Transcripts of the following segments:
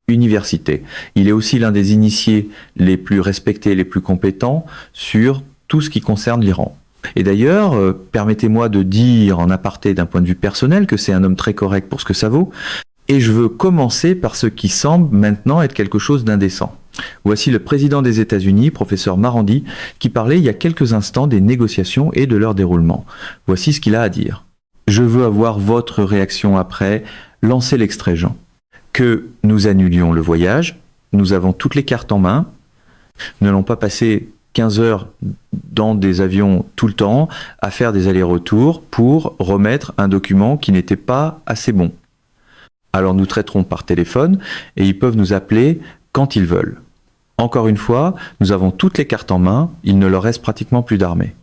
université. Il est aussi l'un des initiés les plus respectés, les plus compétents sur tout ce qui concerne l'Iran. Et d'ailleurs, permettez-moi de dire en aparté d'un point de vue personnel que c'est un homme très correct pour ce que ça vaut. Et je veux commencer par ce qui semble maintenant être quelque chose d'indécent. Voici le président des États-Unis, professeur Marandi, qui parlait il y a quelques instants des négociations et de leur déroulement. Voici ce qu'il a à dire. Je veux avoir votre réaction après. Lancez l'extrait, Jean. Que nous annulions le voyage, nous avons toutes les cartes en main, nous n'allons pas passer 15 heures dans des avions tout le temps à faire des allers-retours pour remettre un document qui n'était pas assez bon. Alors nous traiterons par téléphone et ils peuvent nous appeler quand ils veulent. Encore une fois, nous avons toutes les cartes en main, il ne leur reste pratiquement plus d'armée.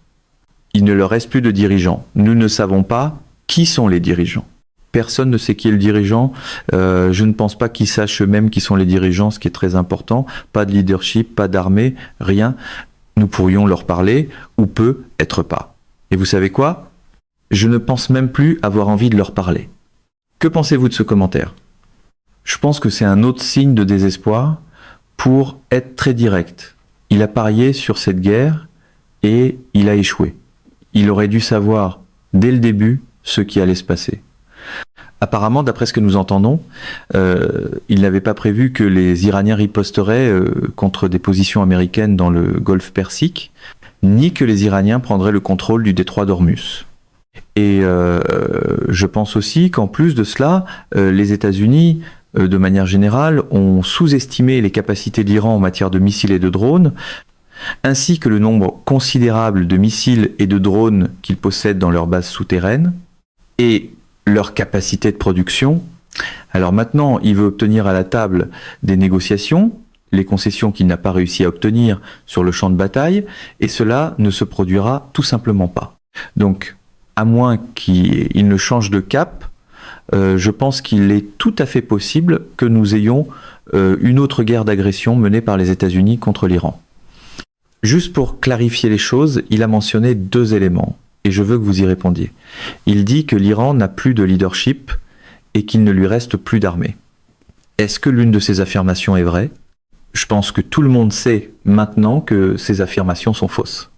Il ne leur reste plus de dirigeants. Nous ne savons pas qui sont les dirigeants. Personne ne sait qui est le dirigeant. Je ne pense pas qu'ils sachent eux-mêmes qui sont les dirigeants, ce qui est très important. Pas de leadership, pas d'armée, rien. Nous pourrions leur parler, ou peut-être pas. Et vous savez quoi? Je ne pense même plus avoir envie de leur parler. Que pensez-vous de ce commentaire? Je pense que c'est un autre signe de désespoir pour être très direct. Il a parié sur cette guerre et il a échoué. Il aurait dû savoir dès le début ce qui allait se passer. Apparemment, d'après ce que nous entendons, il n'avait pas prévu que les Iraniens riposteraient contre des positions américaines dans le golfe Persique, ni que les Iraniens prendraient le contrôle du détroit d'Ormuz. Et je pense aussi qu'en plus de cela, les États-Unis, de manière générale, ont sous-estimé les capacités de l'Iran en matière de missiles et de drones, ainsi que le nombre considérable de missiles et de drones qu'ils possèdent dans leurs bases souterraines, et leur capacité de production. Alors maintenant, il veut obtenir à la table des négociations, les concessions qu'il n'a pas réussi à obtenir sur le champ de bataille, et cela ne se produira tout simplement pas. Donc, à moins qu'il ne change de cap, je pense qu'il est tout à fait possible que nous ayons une autre guerre d'agression menée par les États-Unis contre l'Iran. Juste pour clarifier les choses, il a mentionné 2 éléments, et je veux que vous y répondiez. Il dit que l'Iran n'a plus de leadership et qu'il ne lui reste plus d'armée. Est-ce que l'une de ces affirmations est vraie? Je pense que tout le monde sait maintenant que ces affirmations sont fausses.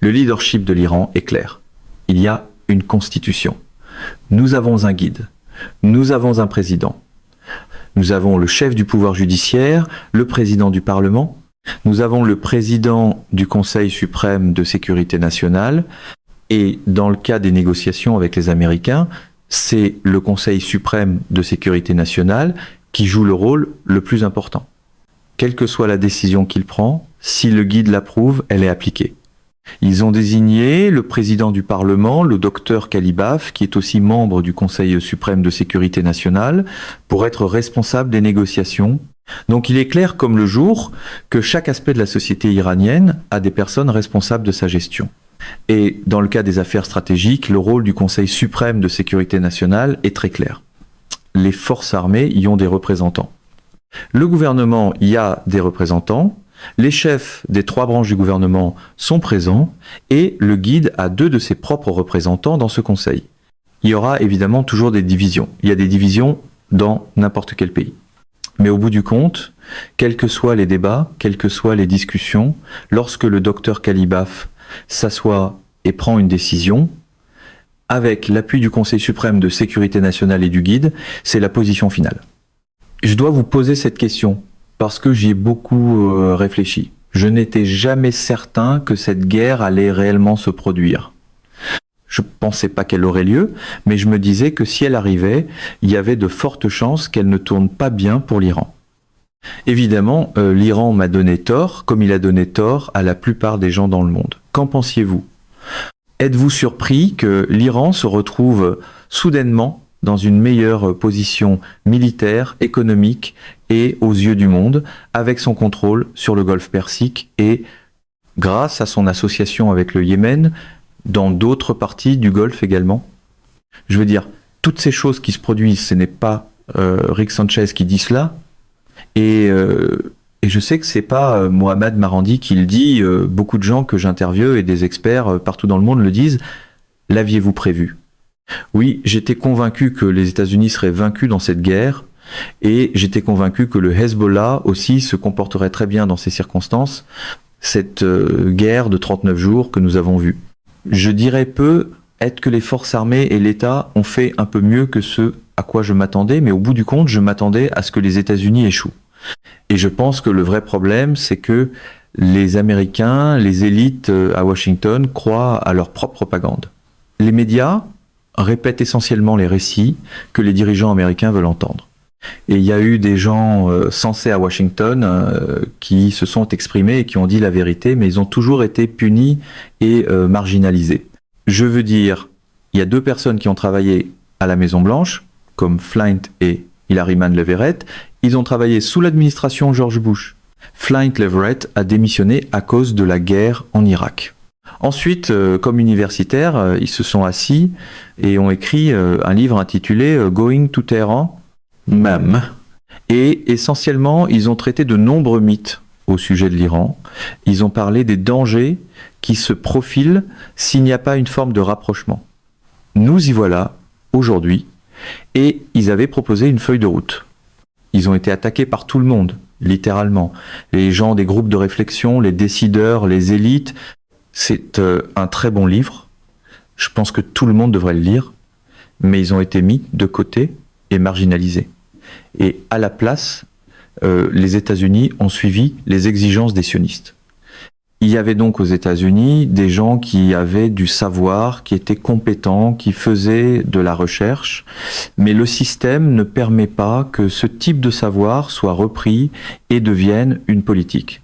Le leadership de l'Iran est clair. Il y a une constitution. Nous avons un guide. Nous avons un président. Nous avons le chef du pouvoir judiciaire, le président du Parlement. Nous avons le président du Conseil suprême de sécurité nationale. Et dans le cas des négociations avec les Américains, c'est le Conseil suprême de sécurité nationale qui joue le rôle le plus important. Quelle que soit la décision qu'il prend, si le guide l'approuve, elle est appliquée. Ils ont désigné le président du Parlement, le docteur Kalibaf, qui est aussi membre du Conseil suprême de sécurité nationale, pour être responsable des négociations. Donc il est clair comme le jour que chaque aspect de la société iranienne a des personnes responsables de sa gestion. Et dans le cas des affaires stratégiques, le rôle du Conseil suprême de sécurité nationale est très clair. Les forces armées y ont des représentants. Le gouvernement y a des représentants. Les chefs des 3 branches du gouvernement sont présents et le guide a 2 de ses propres représentants dans ce conseil. Il y aura évidemment toujours des divisions. Il y a des divisions dans n'importe quel pays. Mais au bout du compte, quels que soient les débats, quelles que soient les discussions, lorsque le docteur Kalibaf s'assoit et prend une décision, avec l'appui du Conseil suprême de sécurité nationale et du guide, c'est la position finale. Je dois vous poser cette question, parce que j'y ai beaucoup réfléchi. Je n'étais jamais certain que cette guerre allait réellement se produire. Je ne pensais pas qu'elle aurait lieu, mais je me disais que si elle arrivait, il y avait de fortes chances qu'elle ne tourne pas bien pour l'Iran. Évidemment, l'Iran m'a donné tort, comme il a donné tort à la plupart des gens dans le monde. Qu'en pensiez-vous? Êtes-vous surpris que l'Iran se retrouve soudainement dans une meilleure position militaire, économique et aux yeux du monde, avec son contrôle sur le golfe Persique et grâce à son association avec le Yémen, dans d'autres parties du golfe également? Je veux dire, toutes ces choses qui se produisent, ce n'est pas Rick Sanchez qui dit cela, et je sais que c'est pas Mohamed Marandi qui le dit, beaucoup de gens que j'interviewe et des experts partout dans le monde le disent. L'aviez-vous prévu? Oui, j'étais convaincu que les États-Unis seraient vaincus dans cette guerre, et j'étais convaincu que le Hezbollah aussi se comporterait très bien dans ces circonstances, cette guerre de 39 jours que nous avons vue. Je dirais peu être que les forces armées et l'État ont fait un peu mieux que ce à quoi je m'attendais, mais au bout du compte, je m'attendais à ce que les États-Unis échouent. Et je pense que le vrai problème, c'est que les Américains, les élites à Washington croient à leur propre propagande. Les médias répètent essentiellement les récits que les dirigeants américains veulent entendre. Et il y a eu des gens sensés à Washington qui se sont exprimés et qui ont dit la vérité, mais ils ont toujours été punis et marginalisés. Je veux dire, il y a 2 personnes qui ont travaillé à la Maison-Blanche, comme Flint et Hilary Mann Leverett. Ils ont travaillé sous l'administration George Bush. Flint Leverett a démissionné à cause de la guerre en Irak. Ensuite, comme universitaires, ils se sont assis et ont écrit un livre intitulé Going to Tehran, même. Et essentiellement, ils ont traité de nombreux mythes au sujet de l'Iran. Ils ont parlé des dangers qui se profilent s'il n'y a pas une forme de rapprochement. Nous y voilà, aujourd'hui, et ils avaient proposé une feuille de route. Ils ont été attaqués par tout le monde, littéralement. Les gens des groupes de réflexion, les décideurs, les élites. C'est un très bon livre. Je pense que tout le monde devrait le lire. Mais ils ont été mis de côté et marginalisés. Et à la place, les États-Unis ont suivi les exigences des sionistes. Il y avait donc aux États-Unis des gens qui avaient du savoir, qui étaient compétents, qui faisaient de la recherche, mais le système ne permet pas que ce type de savoir soit repris et devienne une politique.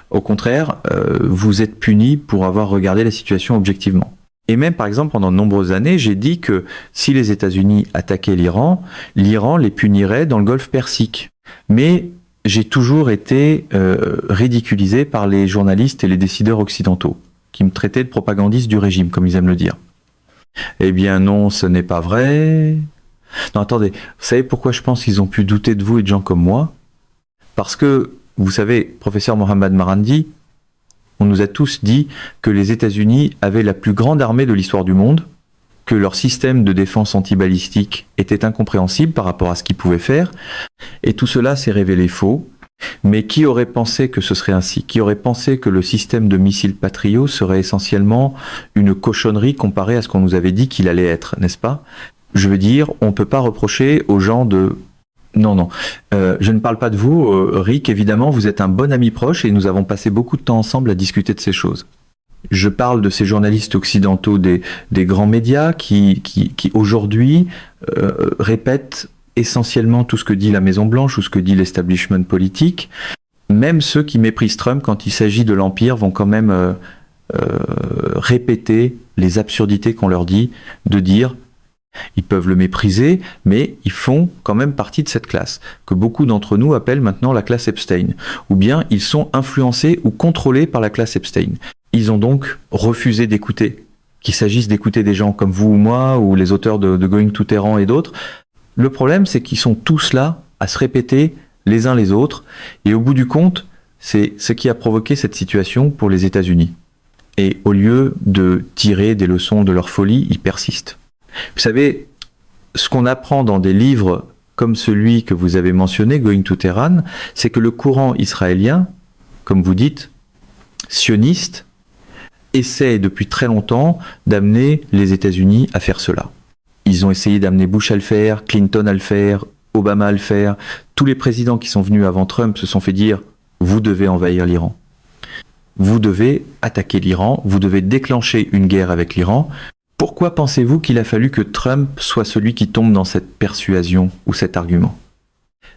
Au contraire, vous êtes punis pour avoir regardé la situation objectivement. Et même, par exemple, pendant de nombreuses années, j'ai dit que si les États-Unis attaquaient l'Iran, l'Iran les punirait dans le Golfe Persique. Mais j'ai toujours été ridiculisé par les journalistes et les décideurs occidentaux, qui me traitaient de propagandiste du régime, comme ils aiment le dire. Eh bien non, ce n'est pas vrai. Non, attendez, vous savez pourquoi je pense qu'ils ont pu douter de vous et de gens comme moi? Parce que, vous savez, professeur Mohammad Marandi, on nous a tous dit que les États-Unis avaient la plus grande armée de l'histoire du monde, que leur système de défense antibalistique était incompréhensible par rapport à ce qu'ils pouvaient faire, et tout cela s'est révélé faux. Mais qui aurait pensé que ce serait ainsi? Qui aurait pensé que le système de missiles Patriot serait essentiellement une cochonnerie comparée à ce qu'on nous avait dit qu'il allait être, n'est-ce pas? Je veux dire, on ne peut pas reprocher aux gens de... Non, je ne parle pas de vous, Rick, évidemment, vous êtes un bon ami proche et nous avons passé beaucoup de temps ensemble à discuter de ces choses. Je parle de ces journalistes occidentaux des grands médias qui aujourd'hui répètent essentiellement tout ce que dit la Maison-Blanche ou ce que dit l'establishment politique. Même ceux qui méprisent Trump quand il s'agit de l'Empire vont quand même répéter les absurdités qu'on leur dit, de dire ils peuvent le mépriser, mais ils font quand même partie de cette classe, que beaucoup d'entre nous appellent maintenant la classe Epstein. Ou bien ils sont influencés ou contrôlés par la classe Epstein. Ils ont donc refusé d'écouter, qu'il s'agisse d'écouter des gens comme vous ou moi, ou les auteurs de Going to Tehran et d'autres. Le problème, c'est qu'ils sont tous là à se répéter les uns les autres, et au bout du compte, c'est ce qui a provoqué cette situation pour les États-Unis. Et au lieu de tirer des leçons de leur folie, ils persistent. Vous savez, ce qu'on apprend dans des livres comme celui que vous avez mentionné, Going to Tehran, c'est que le courant israélien, comme vous dites, sioniste, essaie depuis très longtemps d'amener les États-Unis à faire cela. Ils ont essayé d'amener Bush à le faire, Clinton à le faire, Obama à le faire. Tous les présidents qui sont venus avant Trump se sont fait dire « vous devez envahir l'Iran ». Vous devez attaquer l'Iran, vous devez déclencher une guerre avec l'Iran. Pourquoi pensez-vous qu'il a fallu que Trump soit celui qui tombe dans cette persuasion ou cet argument?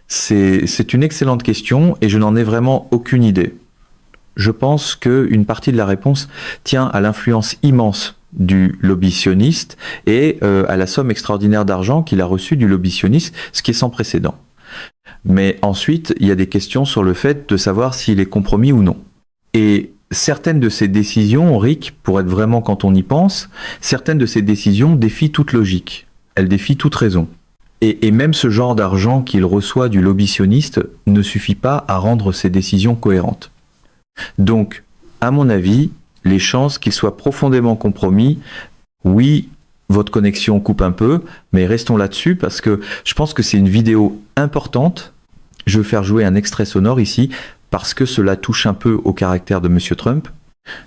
C'est une excellente question et je n'en ai vraiment aucune idée. Je pense qu'une partie de la réponse tient à l'influence immense du lobby sioniste et à la somme extraordinaire d'argent qu'il a reçue du lobby sioniste, ce qui est sans précédent. Mais ensuite, il y a des questions sur le fait de savoir s'il est compromis ou non. Et certaines de ces décisions, Rick, pour être vraiment quand on y pense, certaines de ces décisions défient toute logique. Elles défient toute raison. Et même ce genre d'argent qu'il reçoit du lobby sioniste ne suffit pas à rendre ces décisions cohérentes. Donc, à mon avis, les chances qu'il soit profondément compromis, oui, votre connexion coupe un peu, mais restons là-dessus parce que je pense que c'est une vidéo importante. Je veux faire jouer un extrait sonore ici parce que cela touche un peu au caractère de Monsieur Trump.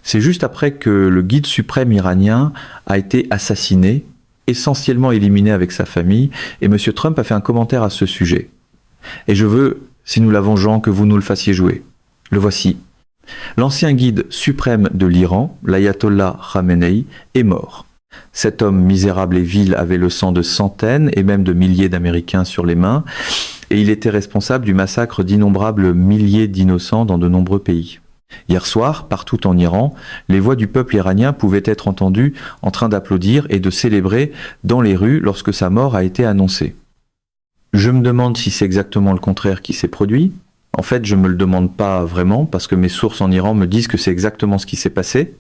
C'est juste après que le guide suprême iranien a été assassiné, essentiellement éliminé avec sa famille, et Monsieur Trump a fait un commentaire à ce sujet. Et je veux, si nous l'avons Jean, que vous nous le fassiez jouer. Le voici. L'ancien guide suprême de l'Iran, l'ayatollah Khamenei, est mort. Cet homme misérable et vil avait le sang de centaines et même de milliers d'Américains sur les mains, et il était responsable du massacre d'innombrables milliers d'innocents dans de nombreux pays. Hier soir, partout en Iran, les voix du peuple iranien pouvaient être entendues en train d'applaudir et de célébrer dans les rues lorsque sa mort a été annoncée. Je me demande si c'est exactement le contraire qui s'est produit. En fait, je ne me le demande pas vraiment parce que mes sources en Iran me disent que c'est exactement ce qui s'est passé.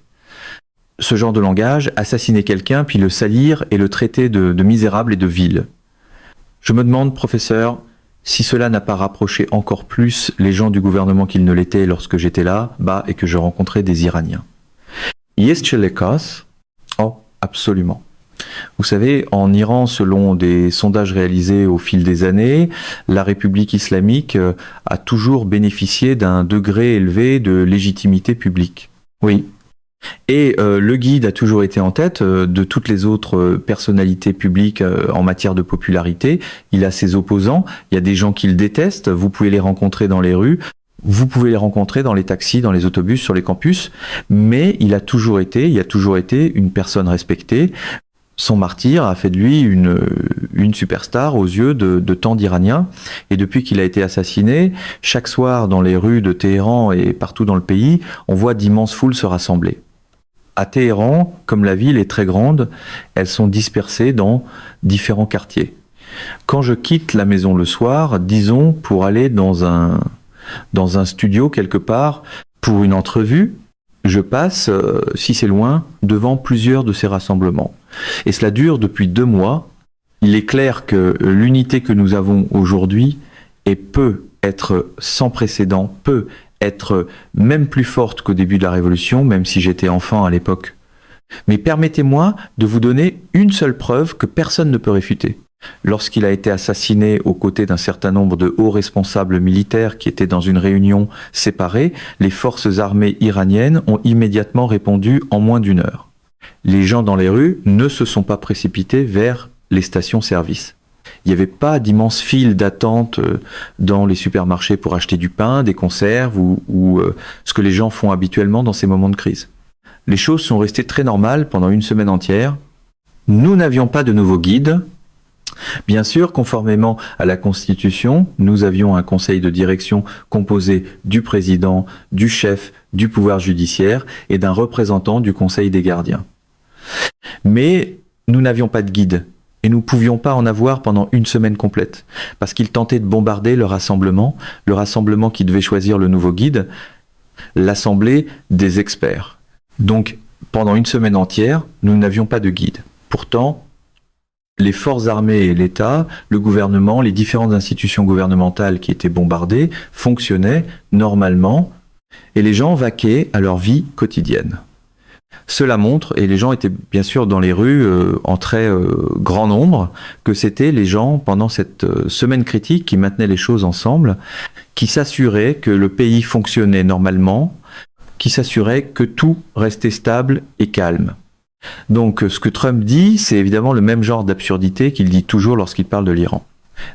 Ce genre de langage, assassiner quelqu'un puis le salir et le traiter de misérable et de vil. Je me demande, professeur, si cela n'a pas rapproché encore plus les gens du gouvernement qu'ils ne l'étaient lorsque j'étais là-bas et que je rencontrais des Iraniens. Есть ли лекас? Oh, absolument. Vous savez, en Iran, selon des sondages réalisés au fil des années, la République islamique a toujours bénéficié d'un degré élevé de légitimité publique. Oui. Et le guide a toujours été en tête de toutes les autres personnalités publiques en matière de popularité. Il a ses opposants, il y a des gens qui le détestent, vous pouvez les rencontrer dans les rues, vous pouvez les rencontrer dans les taxis, dans les autobus, sur les campus, mais il y a toujours été une personne respectée. Son martyr a fait de lui une superstar aux yeux de tant d'Iraniens. Et depuis qu'il a été assassiné, chaque soir dans les rues de Téhéran et partout dans le pays, on voit d'immenses foules se rassembler. À Téhéran, comme la ville est très grande, elles sont dispersées dans différents quartiers. Quand je quitte la maison le soir, disons pour aller dans un studio quelque part, pour une entrevue, je passe, si c'est loin, devant plusieurs de ces rassemblements. Et cela dure depuis 2 mois. Il est clair que l'unité que nous avons aujourd'hui peut être sans précédent, peut être même plus forte qu'au début de la Révolution, même si j'étais enfant à l'époque. Mais permettez-moi de vous donner une seule preuve que personne ne peut réfuter. Lorsqu'il a été assassiné aux côtés d'un certain nombre de hauts responsables militaires qui étaient dans une réunion séparée, les forces armées iraniennes ont immédiatement répondu en moins d'1 heure. Les gens dans les rues ne se sont pas précipités vers les stations-service. Il n'y avait pas d'immenses files d'attente dans les supermarchés pour acheter du pain, des conserves ou ce que les gens font habituellement dans ces moments de crise. Les choses sont restées très normales pendant 1 semaine entière. Nous n'avions pas de nouveaux guides. Bien sûr, conformément à la Constitution, nous avions un conseil de direction composé du président, du chef du pouvoir judiciaire et d'un représentant du conseil des gardiens. Mais nous n'avions pas de guide et nous ne pouvions pas en avoir pendant 1 semaine complète parce qu'ils tentaient de bombarder le rassemblement qui devait choisir le nouveau guide, l'assemblée des experts. Donc, pendant 1 semaine entière, nous n'avions pas de guide. Pourtant, les forces armées et l'État, le gouvernement, les différentes institutions gouvernementales qui étaient bombardées fonctionnaient normalement et les gens vaquaient à leur vie quotidienne. Cela montre, et les gens étaient bien sûr dans les rues en très grand nombre, que c'était les gens pendant cette semaine critique qui maintenaient les choses ensemble, qui s'assuraient que le pays fonctionnait normalement, qui s'assuraient que tout restait stable et calme. Donc ce que Trump dit, c'est évidemment le même genre d'absurdité qu'il dit toujours lorsqu'il parle de l'Iran.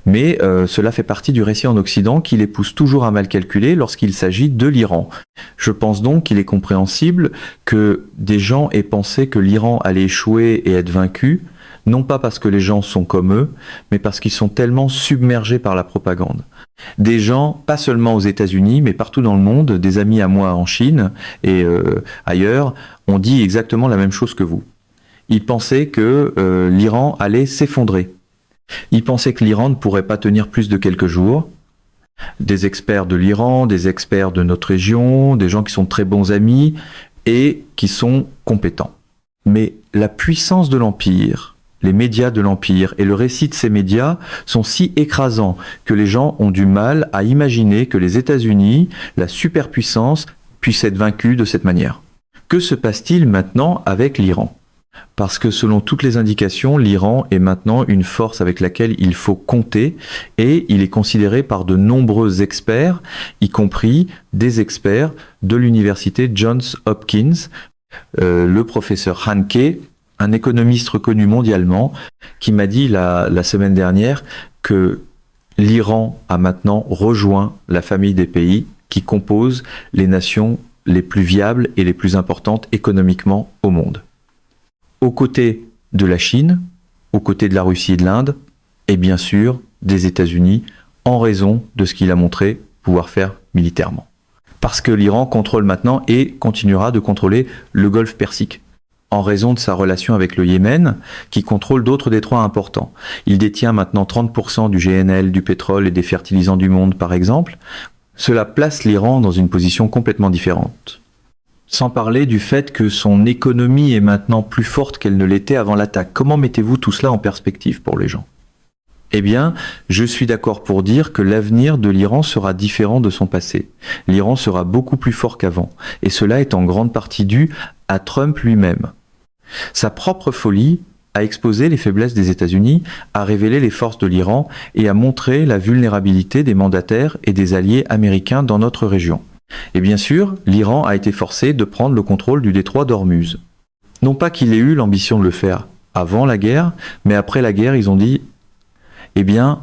Mais cela fait partie du récit en Occident qui les pousse toujours à mal calculer lorsqu'il s'agit de l'Iran. Je pense donc qu'il est compréhensible que des gens aient pensé que l'Iran allait échouer et être vaincu, non pas parce que les gens sont comme eux, mais parce qu'ils sont tellement submergés par la propagande. Des gens, pas seulement aux États-Unis, mais partout dans le monde, des amis à moi en Chine et ailleurs, ont dit exactement la même chose que vous. Ils pensaient que l'Iran allait s'effondrer. Ils pensaient que l'Iran ne pourrait pas tenir plus de quelques jours. Des experts de l'Iran, des experts de notre région, des gens qui sont très bons amis et qui sont compétents. Mais la puissance de l'Empire, les médias de l'Empire et le récit de ces médias sont si écrasants que les gens ont du mal à imaginer que les États-Unis, la superpuissance, puissent être vaincus de cette manière. Que se passe-t-il maintenant avec l'Iran ? Parce que selon toutes les indications, l'Iran est maintenant une force avec laquelle il faut compter et il est considéré par de nombreux experts, y compris des experts de l'université Johns Hopkins, le professeur Hanke, un économiste reconnu mondialement, qui m'a dit la semaine dernière que l'Iran a maintenant rejoint la famille des pays qui composent les nations les plus viables et les plus importantes économiquement au monde. Aux côtés de la Chine, aux côtés de la Russie et de l'Inde, et bien sûr des États-Unis, en raison de ce qu'il a montré pouvoir faire militairement. Parce que l'Iran contrôle maintenant et continuera de contrôler le Golfe Persique, en raison de sa relation avec le Yémen, qui contrôle d'autres détroits importants. Il détient maintenant 30% du GNL, du pétrole et des fertilisants du monde, par exemple. Cela place l'Iran dans une position complètement différente. Sans parler du fait que son économie est maintenant plus forte qu'elle ne l'était avant l'attaque. Comment mettez-vous tout cela en perspective pour les gens ? Eh bien, je suis d'accord pour dire que l'avenir de l'Iran sera différent de son passé. L'Iran sera beaucoup plus fort qu'avant, et cela est en grande partie dû à Trump lui-même. Sa propre folie a exposé les faiblesses des États-Unis, a révélé les forces de l'Iran et a montré la vulnérabilité des mandataires et des alliés américains dans notre région. Et bien sûr, l'Iran a été forcé de prendre le contrôle du détroit d'Ormuz. Non pas qu'il ait eu l'ambition de le faire avant la guerre, mais après la guerre, ils ont dit « Eh bien,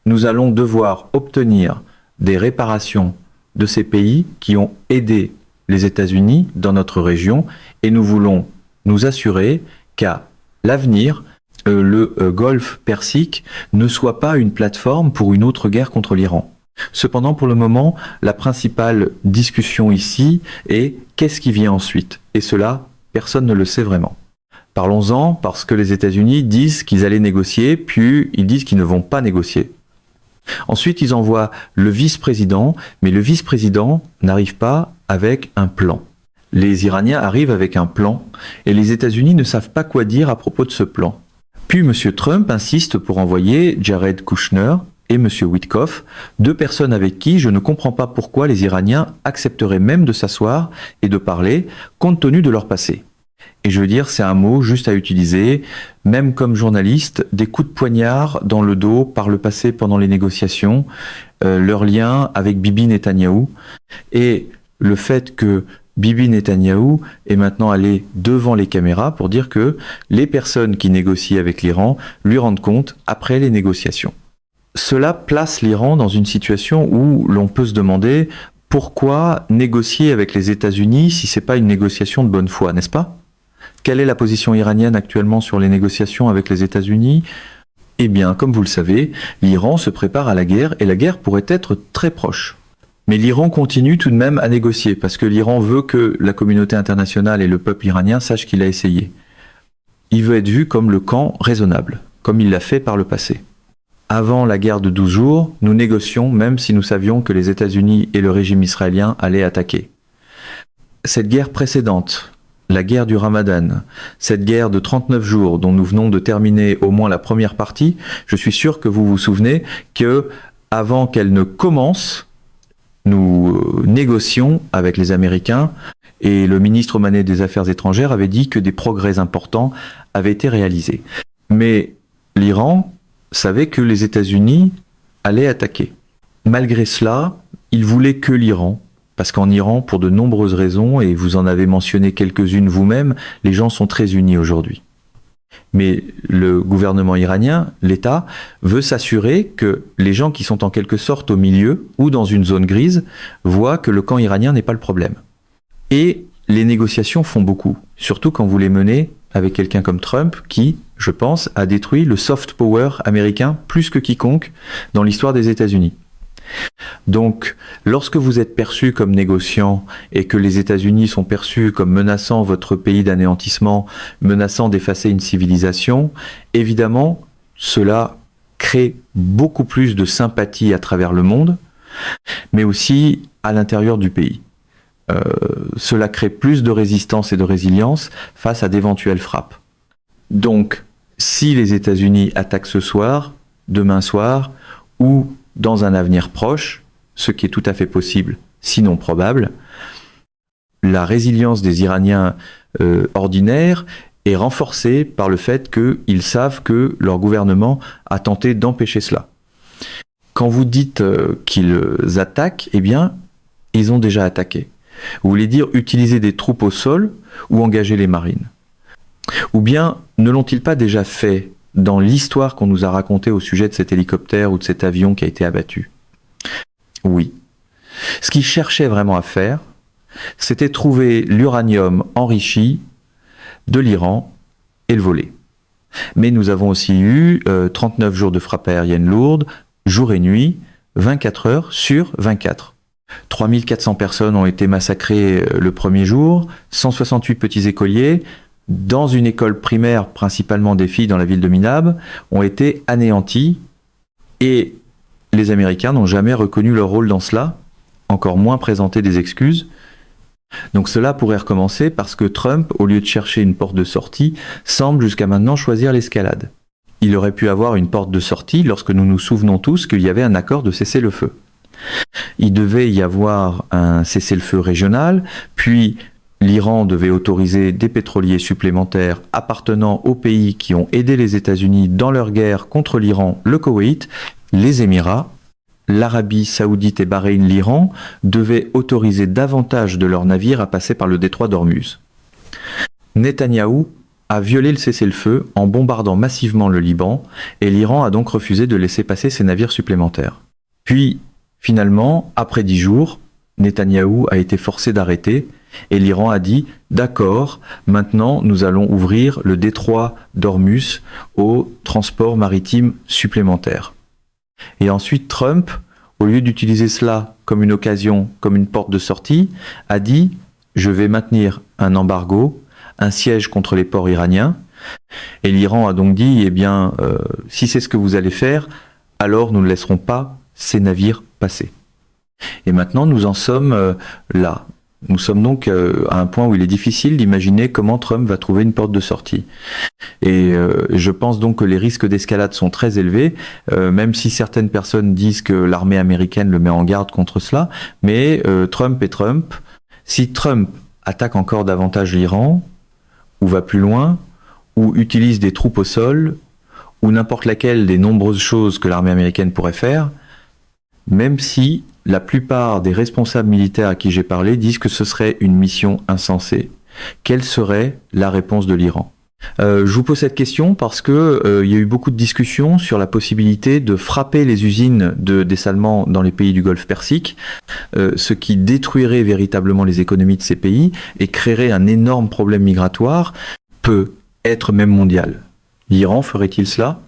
nous allons devoir obtenir des réparations de ces pays qui ont aidé les États-Unis dans notre région et nous voulons nous assurer qu'à l'avenir, le Golfe Persique ne soit pas une plateforme pour une autre guerre contre l'Iran. » Cependant, pour le moment, la principale discussion ici est qu'est-ce qui vient ensuite ? Et cela, personne ne le sait vraiment. Parlons-en parce que les États-Unis disent qu'ils allaient négocier, puis ils disent qu'ils ne vont pas négocier. Ensuite, ils envoient le vice-président, mais le vice-président n'arrive pas avec un plan. Les Iraniens arrivent avec un plan, et les États-Unis ne savent pas quoi dire à propos de ce plan. Puis M. Trump insiste pour envoyer Jared Kushner et M. Witkoff, deux personnes avec qui je ne comprends pas pourquoi les Iraniens accepteraient même de s'asseoir et de parler, compte tenu de leur passé. Et je veux dire, c'est un mot juste à utiliser, même comme journaliste, des coups de poignard dans le dos par le passé pendant les négociations, leur lien avec Bibi Netanyahou, et le fait que Bibi Netanyahou est maintenant allé devant les caméras pour dire que les personnes qui négocient avec l'Iran lui rendent compte après les négociations. Cela place l'Iran dans une situation où l'on peut se demander pourquoi négocier avec les États-Unis si c'est pas une négociation de bonne foi, n'est-ce pas ? Quelle est la position iranienne actuellement sur les négociations avec les États-Unis ? Eh bien, comme vous le savez, l'Iran se prépare à la guerre et la guerre pourrait être très proche. Mais l'Iran continue tout de même à négocier parce que l'Iran veut que la communauté internationale et le peuple iranien sachent qu'il a essayé. Il veut être vu comme le camp raisonnable, comme il l'a fait par le passé. Avant la guerre de 12 jours, nous négocions même si nous savions que les États-Unis et le régime israélien allaient attaquer. Cette guerre précédente, la guerre du Ramadan, cette guerre de 39 jours dont nous venons de terminer au moins la première partie, je suis sûr que vous vous souvenez que avant qu'elle ne commence, nous négocions avec les Américains et le ministre omanais des Affaires étrangères avait dit que des progrès importants avaient été réalisés. Mais l'Iran savait que les États-Unis allaient attaquer. Malgré cela, il voulait que l'Iran, parce qu'en Iran, pour de nombreuses raisons, et vous en avez mentionné quelques-unes vous-même, les gens sont très unis aujourd'hui. Mais le gouvernement iranien, l'État, veut s'assurer que les gens qui sont en quelque sorte au milieu ou dans une zone grise voient que le camp iranien n'est pas le problème. Et les négociations font beaucoup, surtout quand vous les menez avec quelqu'un comme Trump qui, je pense, a détruit le soft power américain plus que quiconque dans l'histoire des États-Unis. Donc, lorsque vous êtes perçu comme négociant et que les États-Unis sont perçus comme menaçant votre pays d'anéantissement, menaçant d'effacer une civilisation, évidemment, cela crée beaucoup plus de sympathie à travers le monde, mais aussi à l'intérieur du pays. Cela crée plus de résistance et de résilience face à d'éventuelles frappes. Donc, si les États-Unis attaquent ce soir, demain soir, ou dans un avenir proche, ce qui est tout à fait possible, sinon probable, la résilience des Iraniens ordinaires est renforcée par le fait qu'ils savent que leur gouvernement a tenté d'empêcher cela. Quand vous dites qu'ils attaquent, eh bien, ils ont déjà attaqué. Vous voulez dire utiliser des troupes au sol ou engager les marines? Ou bien ne l'ont-ils pas déjà fait dans l'histoire qu'on nous a racontée au sujet de cet hélicoptère ou de cet avion qui a été abattu? Oui. Ce qu'ils cherchaient vraiment à faire, c'était trouver l'uranium enrichi de l'Iran et le voler. Mais nous avons aussi eu 39 jours de frappes aériennes lourdes, jour et nuit, 24 heures sur 24. 3400 personnes ont été massacrées le premier jour, 168 petits écoliers, dans une école primaire, principalement des filles dans la ville de Minab, ont été anéantis. Et les Américains n'ont jamais reconnu leur rôle dans cela, encore moins présenté des excuses. Donc cela pourrait recommencer parce que Trump, au lieu de chercher une porte de sortie, semble jusqu'à maintenant choisir l'escalade. Il aurait pu avoir une porte de sortie lorsque nous nous souvenons tous qu'il y avait un accord de cessez-le-feu. Il devait y avoir un cessez-le-feu régional, puis l'Iran devait autoriser des pétroliers supplémentaires appartenant aux pays qui ont aidé les États-Unis dans leur guerre contre l'Iran, le Koweït, les Émirats, l'Arabie Saoudite et Bahreïn, l'Iran, devaient autoriser davantage de leurs navires à passer par le détroit d'Ormuz. Netanyahou a violé le cessez-le-feu en bombardant massivement le Liban, et l'Iran a donc refusé de laisser passer ses navires supplémentaires. Puis, finalement, après 10 jours, Netanyahou a été forcé d'arrêter, et l'Iran a dit « D'accord, maintenant nous allons ouvrir le détroit d'Ormuz au transport maritime supplémentaire ». Et ensuite Trump, au lieu d'utiliser cela comme une occasion, comme une porte de sortie, a dit « Je vais maintenir un embargo, un siège contre les ports iraniens ». Et l'Iran a donc dit « Eh bien, si c'est ce que vous allez faire, alors nous ne laisserons pas ces navires passer ». Et maintenant nous en sommes là. Nous sommes donc à un point où il est difficile d'imaginer comment Trump va trouver une porte de sortie. Et je pense donc que les risques d'escalade sont très élevés, même si certaines personnes disent que l'armée américaine le met en garde contre cela. Mais Trump est Trump. Si Trump attaque encore davantage l'Iran, ou va plus loin, ou utilise des troupes au sol, ou n'importe laquelle des nombreuses choses que l'armée américaine pourrait faire, même si la plupart des responsables militaires à qui j'ai parlé disent que ce serait une mission insensée, quelle serait la réponse de l'Iran? Je vous pose cette question parce que il y a eu beaucoup de discussions sur la possibilité de frapper les usines de dessalement dans les pays du Golfe Persique, ce qui détruirait véritablement les économies de ces pays et créerait un énorme problème migratoire, peut être même mondial. L'Iran ferait-il cela?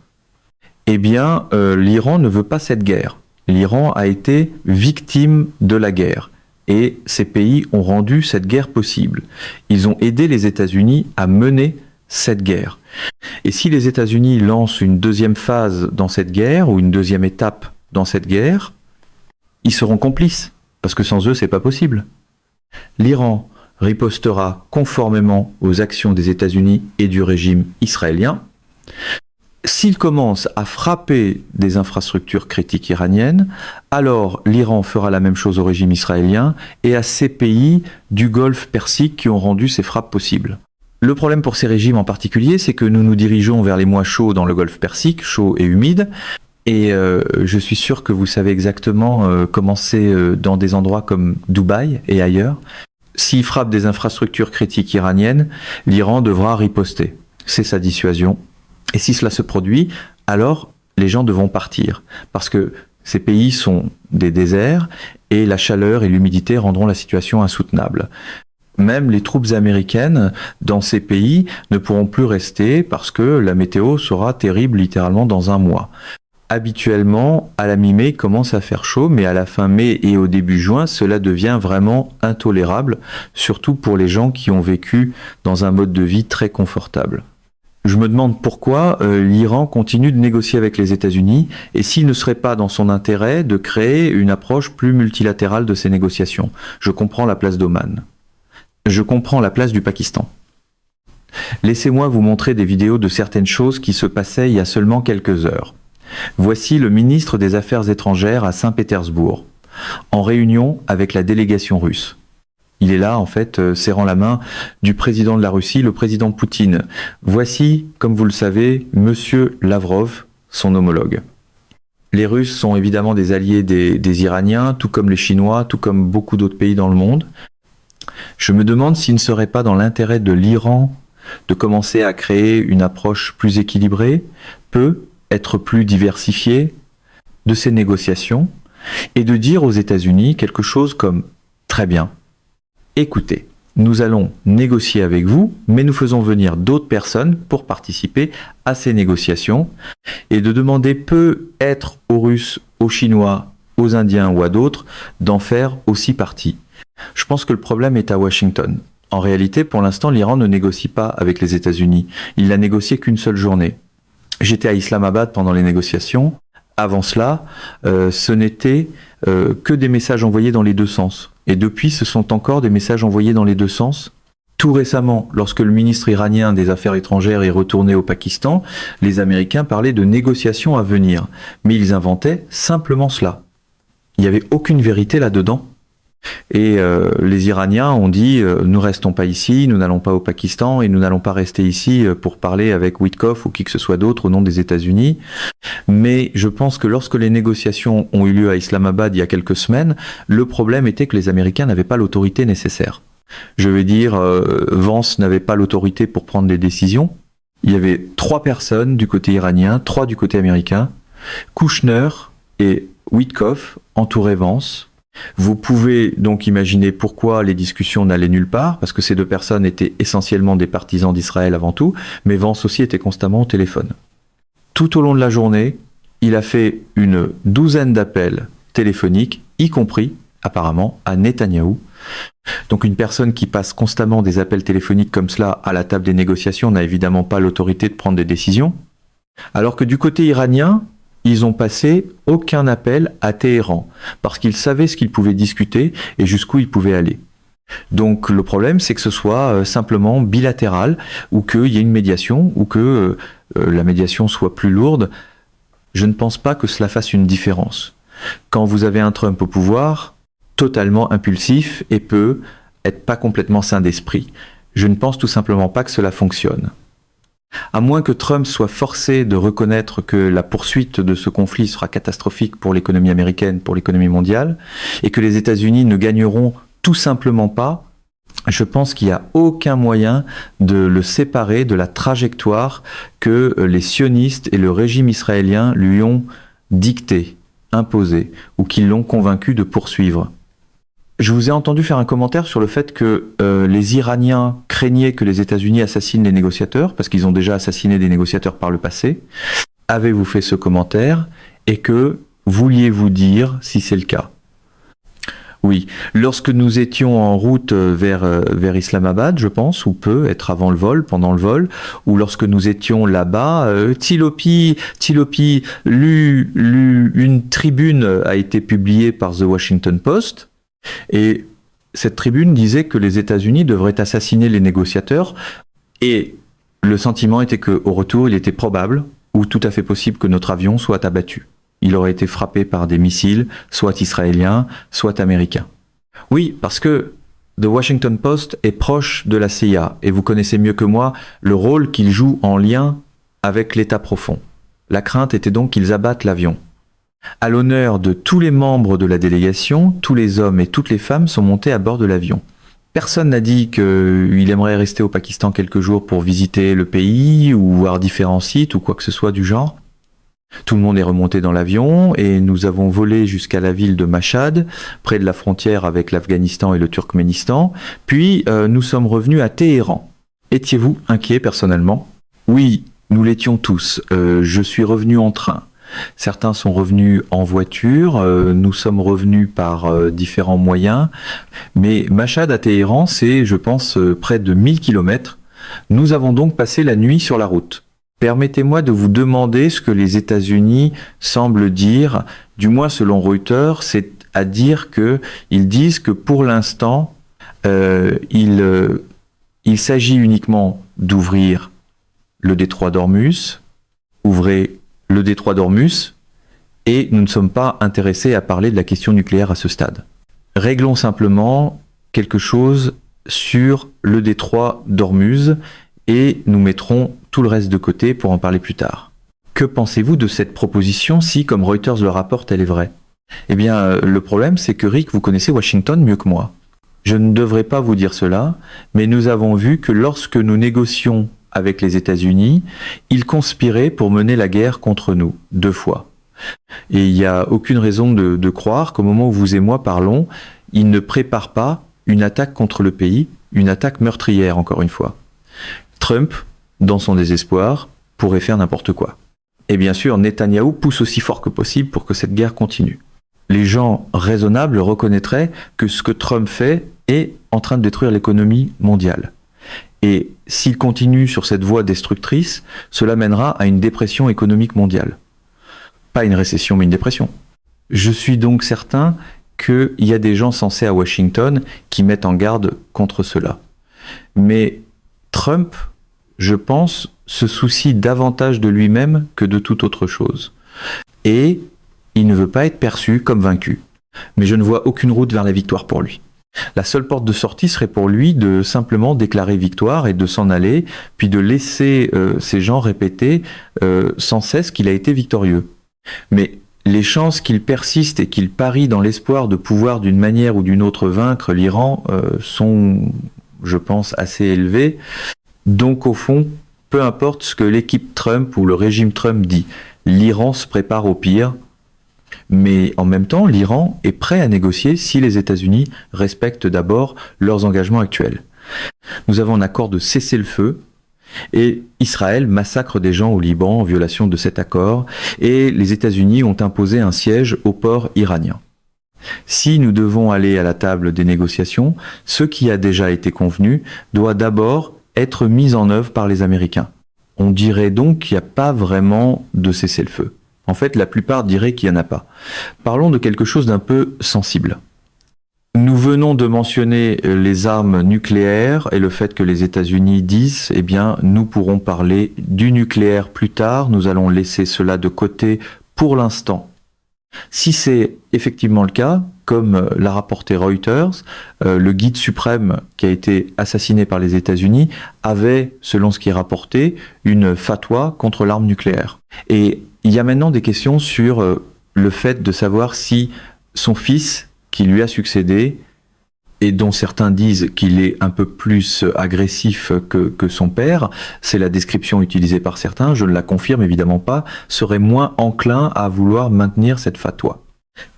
Eh bien, l'Iran ne veut pas cette guerre. L'Iran a été victime de la guerre et ces pays ont rendu cette guerre possible. Ils ont aidé les États-Unis à mener cette guerre. Et si les États-Unis lancent une deuxième phase dans cette guerre ou une deuxième étape dans cette guerre, ils seront complices parce que sans eux, c'est pas possible. L'Iran ripostera conformément aux actions des États-Unis et du régime israélien. S'il commence à frapper des infrastructures critiques iraniennes, alors l'Iran fera la même chose au régime israélien et à ces pays du Golfe Persique qui ont rendu ces frappes possibles. Le problème pour ces régimes en particulier, c'est que nous nous dirigeons vers les mois chauds dans le Golfe Persique, chauds et humides, et je suis sûr que vous savez exactement comment c'est dans des endroits comme Dubaï et ailleurs. S'il frappe des infrastructures critiques iraniennes, l'Iran devra riposter. C'est sa dissuasion. Et si cela se produit, alors les gens devront partir. Parce que ces pays sont des déserts et la chaleur et l'humidité rendront la situation insoutenable. Même les troupes américaines dans ces pays ne pourront plus rester parce que la météo sera terrible littéralement dans un mois. Habituellement, à la mi-mai, il commence à faire chaud, mais à la fin mai et au début juin, cela devient vraiment intolérable, surtout pour les gens qui ont vécu dans un mode de vie très confortable. Je me demande pourquoi l'Iran continue de négocier avec les États-Unis et s'il ne serait pas dans son intérêt de créer une approche plus multilatérale de ces négociations. Je comprends la place d'Oman. Je comprends la place du Pakistan. Laissez-moi vous montrer des vidéos de certaines choses qui se passaient il y a seulement quelques heures. Voici le ministre des Affaires étrangères à Saint-Pétersbourg, en réunion avec la délégation russe. Il est là, en fait, serrant la main du président de la Russie, le président Poutine. Voici, comme vous le savez, Monsieur Lavrov, son homologue. Les Russes sont évidemment des alliés des Iraniens, tout comme les Chinois, tout comme beaucoup d'autres pays dans le monde. Je me demande s'il ne serait pas dans l'intérêt de l'Iran de commencer à créer une approche plus équilibrée, être plus diversifiée de ces négociations, et de dire aux États-Unis quelque chose comme « Très bien, écoutez, nous allons négocier avec vous, mais nous faisons venir d'autres personnes pour participer à ces négociations, et de demander peut-être aux Russes, aux Chinois, aux Indiens ou à d'autres d'en faire aussi partie. » Je pense que le problème est à Washington. En réalité, pour l'instant, l'Iran ne négocie pas avec les États-Unis. Il n'a négocié qu'une seule journée. J'étais à Islamabad pendant les négociations. Avant cela, ce n'était que des messages envoyés dans les deux sens. Et depuis, ce sont encore des messages envoyés dans les deux sens. Tout récemment, lorsque le ministre iranien des Affaires étrangères est retourné au Pakistan, les Américains parlaient de négociations à venir. Mais ils inventaient simplement cela. Il n'y avait aucune vérité là-dedans. Et les Iraniens ont dit nous restons pas ici, nous n'allons pas au Pakistan et nous n'allons pas rester ici pour parler avec Witkoff ou qui que ce soit d'autre au nom des États-Unis. Mais je pense que lorsque les négociations ont eu lieu à Islamabad il y a quelques semaines, le problème était que les Américains n'avaient pas l'autorité nécessaire. Je veux dire, Vance n'avait pas l'autorité pour prendre des décisions. Il y avait 3 personnes du côté iranien, 3 du côté américain. Kushner et Witkoff entouraient Vance. Vous pouvez donc imaginer pourquoi les discussions n'allaient nulle part, parce que ces 2 personnes étaient essentiellement des partisans d'Israël avant tout, mais Vance aussi était constamment au téléphone. Tout au long de la journée, il a fait une 12aine d'appels téléphoniques, y compris, apparemment, à Netanyahou. Donc une personne qui passe constamment des appels téléphoniques comme cela à la table des négociations n'a évidemment pas l'autorité de prendre des décisions. Alors que du côté iranien, ils ont passé aucun appel à Téhéran, parce qu'ils savaient ce qu'ils pouvaient discuter et jusqu'où ils pouvaient aller. Donc le problème, c'est que ce soit simplement bilatéral, ou qu'il y ait une médiation, ou que la médiation soit plus lourde. Je ne pense pas que cela fasse une différence. Quand vous avez un Trump au pouvoir, totalement impulsif et peut être pas complètement sain d'esprit, je ne pense tout simplement pas que cela fonctionne. À moins que Trump soit forcé de reconnaître que la poursuite de ce conflit sera catastrophique pour l'économie américaine, pour l'économie mondiale, et que les États-Unis ne gagneront tout simplement pas, je pense qu'il n'y a aucun moyen de le séparer de la trajectoire que les sionistes et le régime israélien lui ont dictée, imposée, ou qu'ils l'ont convaincu de poursuivre. Je vous ai entendu faire un commentaire sur le fait que les Iraniens craignaient que les États-Unis assassinent les négociateurs, parce qu'ils ont déjà assassiné des négociateurs par le passé. Avez-vous fait ce commentaire et que vouliez-vous dire si c'est le cas? Oui, lorsque nous étions en route vers Islamabad, je pense, ou peut-être avant le vol, pendant le vol, ou lorsque nous étions là-bas, Tilopi, une tribune a été publiée par The Washington Post, et cette tribune disait que les États-Unis devraient assassiner les négociateurs, et le sentiment était qu'au retour, il était probable, ou tout à fait possible, que notre avion soit abattu. Il aurait été frappé par des missiles, soit israéliens, soit américains. Oui, parce que The Washington Post est proche de la CIA, et vous connaissez mieux que moi le rôle qu'il joue en lien avec l'État profond. La crainte était donc qu'ils abattent l'avion. À l'honneur de tous les membres de la délégation, tous les hommes et toutes les femmes sont montés à bord de l'avion. Personne n'a dit qu'il aimerait rester au Pakistan quelques jours pour visiter le pays ou voir différents sites ou quoi que ce soit du genre. Tout le monde est remonté dans l'avion et nous avons volé jusqu'à la ville de Mashhad, près de la frontière avec l'Afghanistan et le Turkménistan, puis nous sommes revenus à Téhéran. Étiez-vous inquiet personnellement? Oui, nous l'étions tous. Je suis revenu en train. Certains sont revenus en voiture, nous sommes revenus par différents moyens, mais Mashhad à Téhéran, c'est, je pense, près de 1000 km. Nous avons donc passé la nuit sur la route. Permettez-moi de vous demander ce que les États-Unis semblent dire, du moins selon Reuters, c'est-à-dire qu'ils disent que pour l'instant, il s'agit uniquement d'ouvrir le détroit d'Ormuz, ouvrez le détroit d'Ormuz, et nous ne sommes pas intéressés à parler de la question nucléaire à ce stade. Réglons simplement quelque chose sur le détroit d'Ormuz et nous mettrons tout le reste de côté pour en parler plus tard. Que pensez-vous de cette proposition si, comme Reuters le rapporte, elle est vraie? Eh bien, le problème, c'est que Rick, vous connaissez Washington mieux que moi. Je ne devrais pas vous dire cela, mais nous avons vu que lorsque nous négocions avec les États-Unis, ils conspiraient pour mener la guerre contre nous, 2 fois. Et il n'y a aucune raison de croire qu'au moment où vous et moi parlons, ils ne préparent pas une attaque contre le pays, une attaque meurtrière, encore une fois. Trump, dans son désespoir, pourrait faire n'importe quoi. Et bien sûr, Netanyahou pousse aussi fort que possible pour que cette guerre continue. Les gens raisonnables reconnaîtraient que ce que Trump fait est en train de détruire l'économie mondiale. Et s'il continue sur cette voie destructrice, cela mènera à une dépression économique mondiale. Pas une récession, mais une dépression. Je suis donc certain qu'il y a des gens sensés à Washington qui mettent en garde contre cela. Mais Trump, je pense, se soucie davantage de lui-même que de toute autre chose. Et il ne veut pas être perçu comme vaincu. Mais je ne vois aucune route vers la victoire pour lui. La seule porte de sortie serait pour lui de simplement déclarer victoire et de s'en aller, puis de laisser ces gens répéter sans cesse qu'il a été victorieux. Mais les chances qu'il persiste et qu'il parie dans l'espoir de pouvoir d'une manière ou d'une autre vaincre l'Iran sont, je pense, assez élevées. Donc au fond, peu importe ce que l'équipe Trump ou le régime Trump dit, l'Iran se prépare au pire. Mais en même temps, l'Iran est prêt à négocier si les États-Unis respectent d'abord leurs engagements actuels. Nous avons un accord de cessez-le-feu et Israël massacre des gens au Liban en violation de cet accord et les États-Unis ont imposé un siège au port iranien. Si nous devons aller à la table des négociations, ce qui a déjà été convenu doit d'abord être mis en œuvre par les Américains. On dirait donc qu'il n'y a pas vraiment de cessez-le-feu. En fait, la plupart diraient qu'il n'y en a pas. Parlons de quelque chose d'un peu sensible. Nous venons de mentionner les armes nucléaires et le fait que les États-Unis disent, eh bien, nous pourrons parler du nucléaire plus tard, nous allons laisser cela de côté pour l'instant. Si c'est effectivement le cas, comme l'a rapporté Reuters, le guide suprême qui a été assassiné par les États-Unis avait, selon ce qui est rapporté, une fatwa contre l'arme nucléaire. Et il y a maintenant des questions sur le fait de savoir si son fils, qui lui a succédé, et dont certains disent qu'il est un peu plus agressif que son père, c'est la description utilisée par certains, je ne la confirme évidemment pas, serait moins enclin à vouloir maintenir cette fatwa.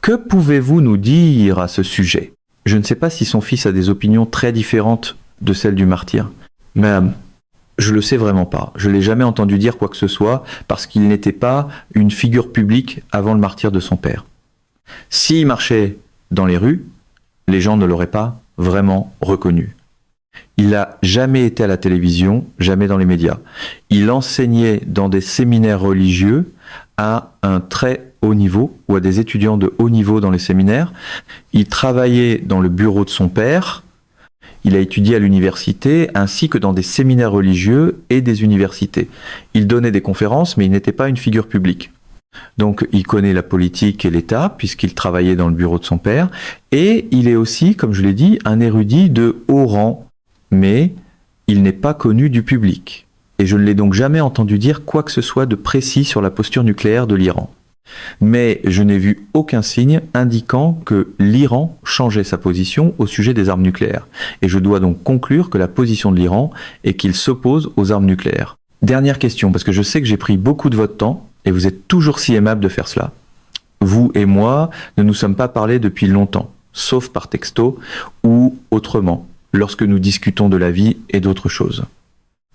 Que pouvez-vous nous dire à ce sujet? Je ne sais pas si son fils a des opinions très différentes de celles du martyr, mais je le sais vraiment pas. Je l'ai jamais entendu dire quoi que ce soit parce qu'il n'était pas une figure publique avant le martyr de son père. S'il marchait dans les rues, les gens ne l'auraient pas vraiment reconnu. Il n'a jamais été à la télévision, jamais dans les médias. Il enseignait dans des séminaires religieux à un très haut niveau ou à des étudiants de haut niveau dans les séminaires. Il travaillait dans le bureau de son père. Il a étudié à l'université ainsi que dans des séminaires religieux et des universités. Il donnait des conférences, mais il n'était pas une figure publique. Donc il connaît la politique et l'État, puisqu'il travaillait dans le bureau de son père, et il est aussi, comme je l'ai dit, un érudit de haut rang, mais il n'est pas connu du public. Et je ne l'ai donc jamais entendu dire quoi que ce soit de précis sur la posture nucléaire de l'Iran. Mais je n'ai vu aucun signe indiquant que l'Iran changeait sa position au sujet des armes nucléaires. Et je dois donc conclure que la position de l'Iran est qu'il s'oppose aux armes nucléaires. Dernière question, parce que je sais que j'ai pris beaucoup de votre temps, et vous êtes toujours si aimable de faire cela. Vous et moi ne nous sommes pas parlé depuis longtemps, sauf par texto ou autrement, lorsque nous discutons de la vie et d'autres choses.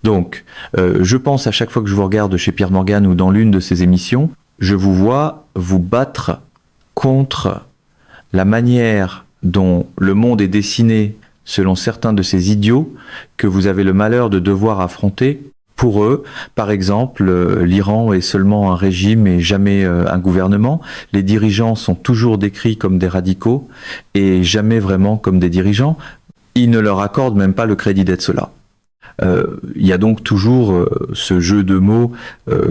Donc, je pense à chaque fois que je vous regarde chez Pierre Morgan ou dans l'une de ses émissions, je vous vois vous battre contre la manière dont le monde est dessiné selon certains de ces idiots que vous avez le malheur de devoir affronter. Pour eux, par exemple, l'Iran est seulement un régime et jamais un gouvernement. Les dirigeants sont toujours décrits comme des radicaux et jamais vraiment comme des dirigeants. Ils ne leur accordent même pas le crédit d'être cela. Il y a donc toujours ce jeu de mots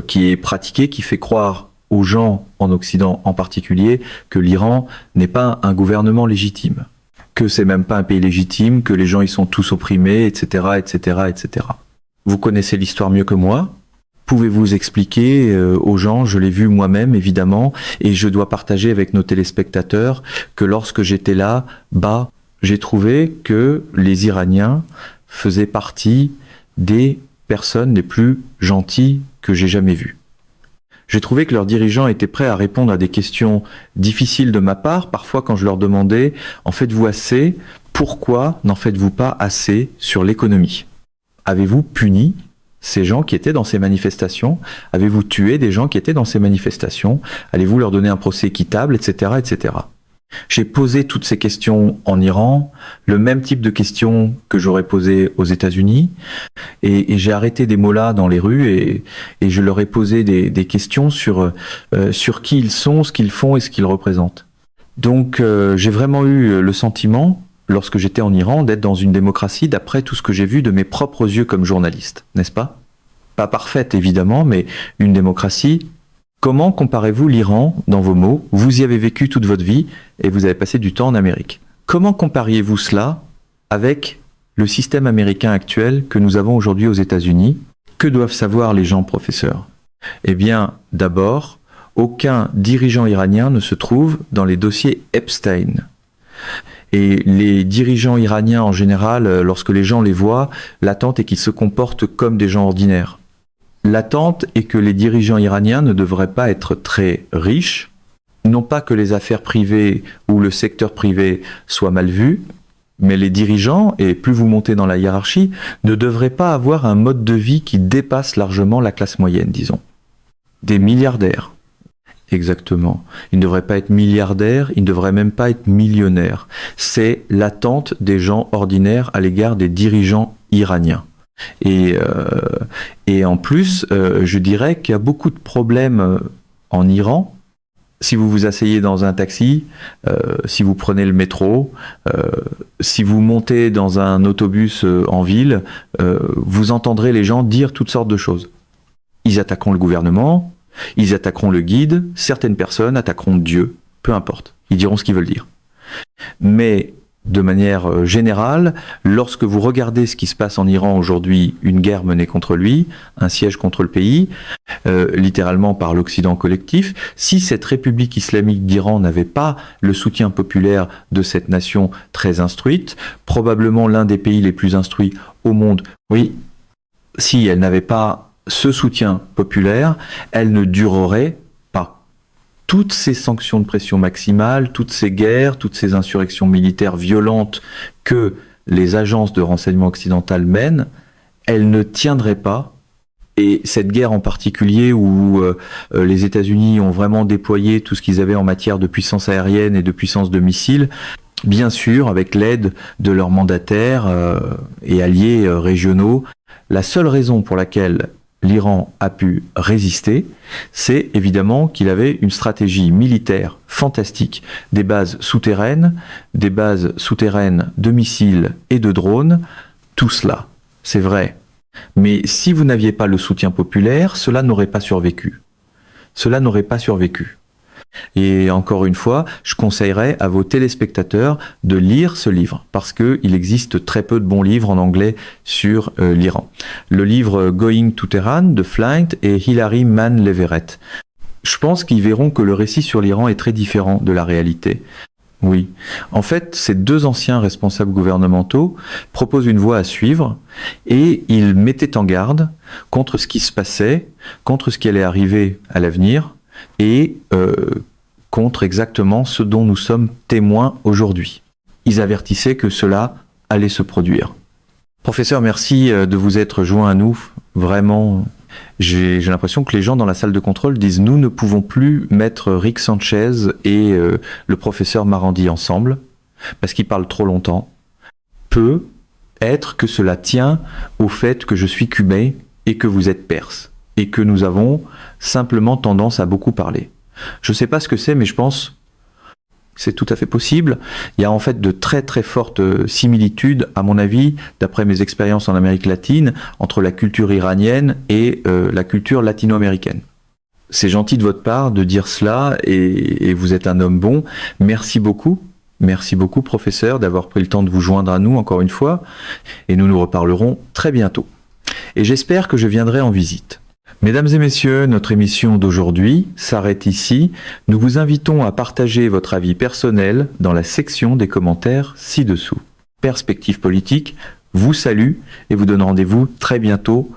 qui est pratiqué, qui fait croire aux gens en Occident en particulier que l'Iran n'est pas un gouvernement légitime. que c'est même pas un pays légitime, que les gens y sont tous opprimés, etc., etc., etc. Vous connaissez l'histoire mieux que moi. Pouvez-vous expliquer aux gens, je l'ai vu moi-même évidemment, et je dois partager avec nos téléspectateurs que lorsque j'étais là, j'ai trouvé que les Iraniens faisaient partie des personnes les plus gentilles que j'ai jamais vues. J'ai trouvé que leurs dirigeants étaient prêts à répondre à des questions difficiles de ma part, parfois quand je leur demandais « En faites-vous assez ? Pourquoi n'en faites-vous pas assez sur l'économie ? Avez-vous puni ces gens qui étaient dans ces manifestations ? Avez-vous tué des gens qui étaient dans ces manifestations ? Allez-vous leur donner un procès équitable, etc., etc. » J'ai posé toutes ces questions en Iran, le même type de questions que j'aurais posées aux États-Unis, et j'ai arrêté des mollahs dans les rues et je leur ai posé des questions sur qui ils sont, ce qu'ils font et ce qu'ils représentent. Donc j'ai vraiment eu le sentiment, lorsque j'étais en Iran, d'être dans une démocratie d'après tout ce que j'ai vu de mes propres yeux comme journaliste, n'est-ce pas ? Pas parfaite évidemment, mais une démocratie. Comment comparez-vous l'Iran dans vos mots ? Vous y avez vécu toute votre vie et vous avez passé du temps en Amérique. Comment compariez-vous cela avec le système américain actuel que nous avons aujourd'hui aux États-Unis ? Que doivent savoir les gens, professeur ? Eh bien, d'abord, aucun dirigeant iranien ne se trouve dans les dossiers Epstein. Et les dirigeants iraniens en général, lorsque les gens les voient, l'attente est qu'ils se comportent comme des gens ordinaires. L'attente est que les dirigeants iraniens ne devraient pas être très riches, non pas que les affaires privées ou le secteur privé soient mal vus, mais les dirigeants, et plus vous montez dans la hiérarchie, ne devraient pas avoir un mode de vie qui dépasse largement la classe moyenne, disons. Des milliardaires. Exactement. Ils ne devraient pas être milliardaires, ils ne devraient même pas être millionnaires. C'est l'attente des gens ordinaires à l'égard des dirigeants iraniens. Et en plus, je dirais qu'il y a beaucoup de problèmes en Iran. Si vous vous asseyez dans un taxi, si vous prenez le métro, si vous montez dans un autobus en ville, vous entendrez les gens dire toutes sortes de choses. Ils attaqueront le gouvernement, ils attaqueront le guide, certaines personnes attaqueront Dieu, peu importe. Ils diront ce qu'ils veulent dire. Mais de manière générale, lorsque vous regardez ce qui se passe en Iran aujourd'hui, une guerre menée contre lui, un siège contre le pays, littéralement par l'Occident collectif, si cette République islamique d'Iran n'avait pas le soutien populaire de cette nation très instruite, probablement l'un des pays les plus instruits au monde, oui, si elle n'avait pas ce soutien populaire, elle ne durerait pas. Toutes ces sanctions de pression maximale, toutes ces guerres, toutes ces insurrections militaires violentes que les agences de renseignement occidentales mènent, elles ne tiendraient pas. Et cette guerre en particulier où les États-Unis ont vraiment déployé tout ce qu'ils avaient en matière de puissance aérienne et de puissance de missiles, bien sûr avec l'aide de leurs mandataires et alliés régionaux, la seule raison pour laquelle l'Iran a pu résister, c'est évidemment qu'il avait une stratégie militaire fantastique, des bases souterraines de missiles et de drones, tout cela, c'est vrai. Mais si vous n'aviez pas le soutien populaire, cela n'aurait pas survécu. Cela n'aurait pas survécu. Et encore une fois, je conseillerais à vos téléspectateurs de lire ce livre, parce qu'il existe très peu de bons livres en anglais sur l'Iran. Le livre Going to Tehran de Flint et Hilary Mann Leverett. Je pense qu'ils verront que le récit sur l'Iran est très différent de la réalité. Oui. En fait, ces deux anciens responsables gouvernementaux proposent une voie à suivre et ils mettaient en garde contre ce qui se passait, contre ce qui allait arriver à l'avenir, et contre exactement ce dont nous sommes témoins aujourd'hui. Ils avertissaient que cela allait se produire. Professeur, merci de vous être joint à nous. Vraiment, j'ai l'impression que les gens dans la salle de contrôle disent « Nous ne pouvons plus mettre Rick Sanchez et le professeur Marandi ensemble, parce qu'ils parlent trop longtemps. » Peut être que cela tient au fait que je suis cubain et que vous êtes perse, et que nous avons simplement tendance à beaucoup parler. Je ne sais pas ce que c'est, mais je pense que c'est tout à fait possible. Il y a en fait de très très fortes similitudes, à mon avis, d'après mes expériences en Amérique latine, entre la culture iranienne et la culture latino-américaine. C'est gentil de votre part de dire cela, et vous êtes un homme bon. Merci beaucoup. Merci beaucoup, professeur, d'avoir pris le temps de vous joindre à nous encore une fois, et nous nous reparlerons très bientôt. Et j'espère que je viendrai en visite. Mesdames et messieurs, notre émission d'aujourd'hui s'arrête ici. Nous vous invitons à partager votre avis personnel dans la section des commentaires ci-dessous. Perspective politique vous salue et vous donne rendez-vous très bientôt